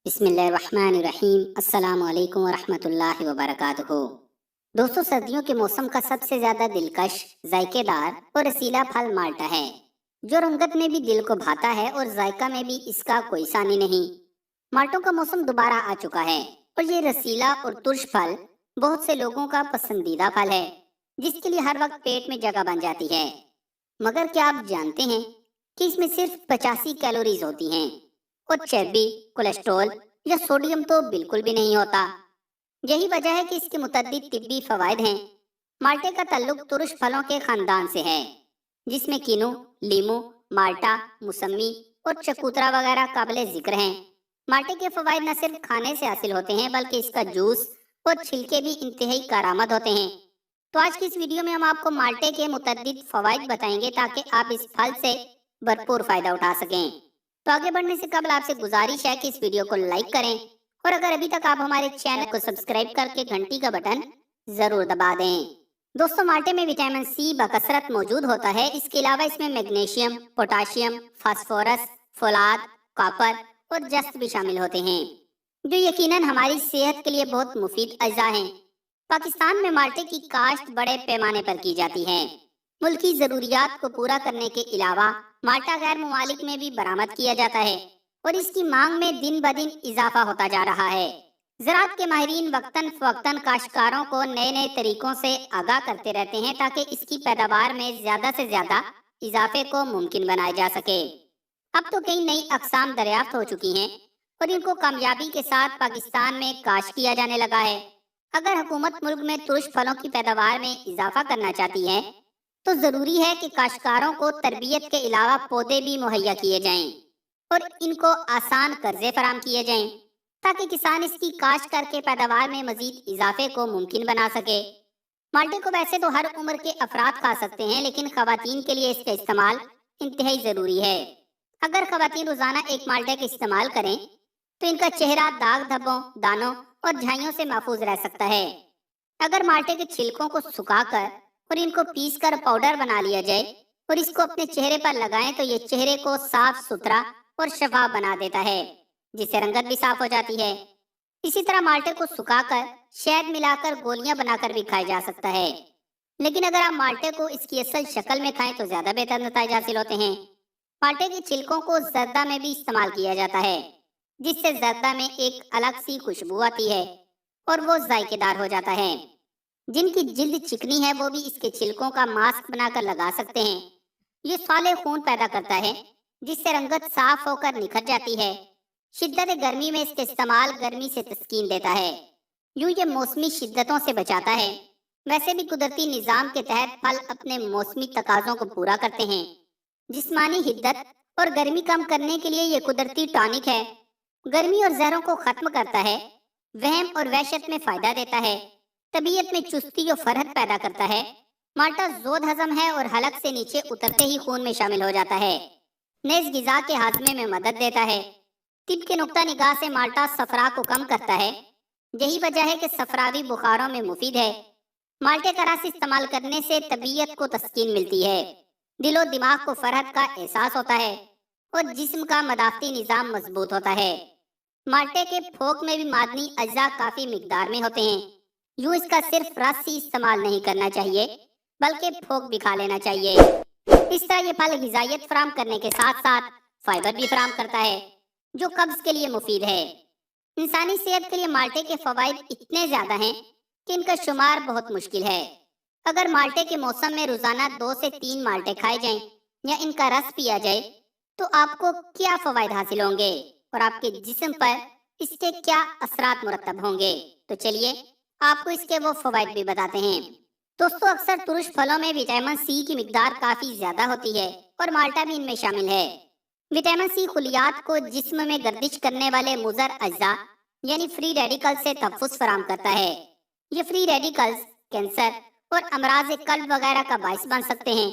بسم اللہ الرحمن الرحیم۔ السلام علیکم ورحمۃ اللہ وبرکاتہ۔ دوستو، سردیوں کے موسم کا سب سے زیادہ دلکش، ذائقے دار اور رسیلا پھل مالٹا ہے، جو رنگت میں بھی دل کو بھاتا ہے اور ذائقہ میں بھی اس کا کوئی ثانی نہیں۔ مالٹوں کا موسم دوبارہ آ چکا ہے اور یہ رسیلا اور ترش پھل بہت سے لوگوں کا پسندیدہ پھل ہے، جس کے لیے ہر وقت پیٹ میں جگہ بن جاتی ہے۔ مگر کیا آپ جانتے ہیں کہ اس میں صرف 85 کیلوریز ہوتی ہیں اور چربی، کولیسٹرول یا سوڈیم تو بالکل بھی نہیں ہوتا۔ یہی وجہ ہے کہ اس کے متعدد طبی فوائد ہیں۔ مالٹے کا تعلق ترش پھلوں کے خاندان سے ہے، جس میں کینو، لیمو، مالٹا، موسمی اور چکوترا وغیرہ قابل ذکر ہیں۔ مالٹے کے فوائد نہ صرف کھانے سے حاصل ہوتے ہیں بلکہ اس کا جوس اور چھلکے بھی انتہائی کارآمد ہوتے ہیں۔ تو آج کی اس ویڈیو میں ہم آپ کو مالٹے کے متعدد فوائد بتائیں گے تاکہ آپ اس پھل سے بھرپور فائدہ اٹھا سکیں۔ تو آگے بڑھنے سے قبل آپ سے گزارش ہے کہ اس ویڈیو کو لائک کریں اور اگر ابھی تک آپ ہمارے چینل کو سبسکرائب کر کے گھنٹی کا بٹن ضرور دبا دیں۔ دوستو، مالٹے میں وٹامن سی بکثرت موجود ہوتا ہے۔ اس کے علاوہ اس میں میگنیشیم، پوٹاشیم، فاسفورس، فولاد، کاپر اور جست بھی شامل ہوتے ہیں، جو یقیناً ہماری صحت کے لیے بہت مفید اجزاء ہیں۔ پاکستان میں مالٹے کی کاشت بڑے پیمانے پر کی جاتی ہے۔ ملکی ضروریات کو پورا کرنے کے علاوہ مالٹا غیر ممالک میں بھی برآمد کیا جاتا ہے اور اس کی مانگ میں دن بدن اضافہ ہوتا جا رہا ہے۔ زراعت کے ماہرین وقتاً فوقتاً کاشتکاروں کو نئے نئے طریقوں سے آگاہ کرتے رہتے ہیں تاکہ اس کی پیداوار میں زیادہ سے زیادہ اضافے کو ممکن بنایا جا سکے۔ اب تو کئی نئی اقسام دریافت ہو چکی ہیں اور ان کو کامیابی کے ساتھ پاکستان میں کاشت کیا جانے لگا ہے۔ اگر حکومت ملک میں ترش پھلوں کی پیداوار میں اضافہ کرنا چاہتی ہے تو ضروری ہے کہ کاشتکاروں کو تربیت کے علاوہ پودے بھی مہیا کیے جائیں اور ان کو آسان قرضے فراہم کیے جائیں تاکہ کسان اس کی کاشت کر کے پیداوار میں مزید اضافے کو ممکن بنا سکے۔ مالٹے کو ویسے تو ہر عمر کے افراد کھا سکتے ہیں، لیکن خواتین کے لیے اس کا استعمال انتہائی ضروری ہے۔ اگر خواتین روزانہ ایک مالٹے کا استعمال کریں تو ان کا چہرہ داغ دھبوں، دانوں اور جھائیوں سے محفوظ رہ سکتا ہے۔ اگر مالٹے کے چھلکوں کو سکھا کر اور ان کو پیس کر پاؤڈر بنا لیا جائے اور اس کو اپنے چہرے پر لگائیں تو یہ چہرے کو صاف ستھرا اور شفاف بنا دیتا ہے، جس سے رنگت بھی صاف ہو جاتی ہے۔ اسی طرح مالٹے کو سکھا کر شہد ملا کر گولیاں بنا کر بھی کھایا جا سکتا ہے، لیکن اگر آپ مالٹے کو اس کی اصل شکل میں کھائیں تو زیادہ بہتر نتائج حاصل ہوتے ہیں۔ مالٹے کے چھلکوں کو زردہ میں بھی استعمال کیا جاتا ہے، جس سے زردہ میں ایک الگ سی خوشبو آتی ہے اور وہ ذائقے دار ہو جاتا ہے۔ جن کی جلد چکنی ہے وہ بھی اس کے چھلکوں کا ماسک بنا کر لگا سکتے ہیں۔ یہ صالح خون پیدا کرتا ہے، جس سے رنگت صاف ہو کر نکھر جاتی ہے۔ شدت گرمی میں اس کا استعمال گرمی سے تسکین دیتا ہے، یوں یہ موسمی شدتوں سے بچاتا ہے۔ ویسے بھی قدرتی نظام کے تحت پھل اپنے موسمی تقاضوں کو پورا کرتے ہیں۔ جسمانی حدت اور گرمی کم کرنے کے لیے یہ قدرتی ٹانک ہے، گرمی اور زہروں کو ختم کرتا ہے، وہم اور وحشت میں فائدہ دیتا ہے، طبیعت میں چستی و فرحت پیدا کرتا ہے۔ مالٹا زود ہضم ہے اور حلق سے نیچے اترتے ہی خون میں شامل ہو جاتا ہے، نیز غذا کے ہاضمے میں مدد دیتا ہے۔ طب کے نقطہ نگاہ سے مالٹا صفرا کو کم کرتا ہے، یہی وجہ ہے کہ صفراوی بخاروں میں مفید ہے۔ مالٹے کا رس استعمال کرنے سے طبیعت کو تسکین ملتی ہے، دل و دماغ کو فرحت کا احساس ہوتا ہے اور جسم کا مدافعتی نظام مضبوط ہوتا ہے۔ مالٹے کے پھوک میں بھی معدنی اجزاء کافی مقدار میں ہوتے ہیں، یوں اس کا صرف رس ہی استعمال نہیں کرنا چاہیے بلکہ پھوک بھی کھا لینا چاہیے۔ اس طرح یہ پھل غذائیت فراہم کرنے کے ساتھ ساتھ فائبر بھی فراہم کرتا ہے، جو قبض کے لیے مفید ہے۔ انسانی صحت کے لیے مالٹے کے فوائد اتنے زیادہ ہیں کہ ان کا شمار بہت مشکل ہے۔ اگر مالٹے کے موسم میں روزانہ 2 سے 3 مالٹے کھائے جائیں یا ان کا رس پیا جائے تو آپ کو کیا فوائد حاصل ہوں گے اور آپ کے جسم پر اس کے کیا اثرات مرتب ہوں گے، تو چلیے آپ کو اس کے وہ فوائد بھی بتاتے ہیں۔ دوستو، اکثر ترش پھلوں میں وٹامن سی کی مقدار کافی زیادہ ہوتی ہے اور مالٹا بھی ان میں شامل ہے۔ وٹامن سی خلیات کو جسم میں گردش کرنے والے مضر اجزاء یعنی فری ریڈیکل سے تحفظ فراہم کرتا ہے۔ یہ فری ریڈیکلز کینسر اور امراض قلب وغیرہ کا باعث بن سکتے ہیں۔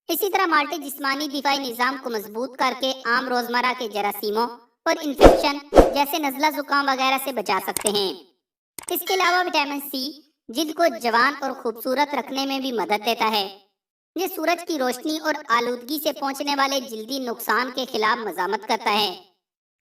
اسی طرح مالٹے جسمانی دفاعی نظام کو مضبوط کر کے عام روزمرہ کے جراثیموں اور انفیکشن جیسے نزلہ زکام وغیرہ سے بچا سکتے ہیں۔ اس کے علاوہ وٹامن سی جلد کو جوان اور خوبصورت رکھنے میں بھی مدد دیتا ہے۔ یہ سورج کی روشنی اور آلودگی سے پہنچنے والے جلدی نقصان کے خلاف مزاحمت کرتا ہے۔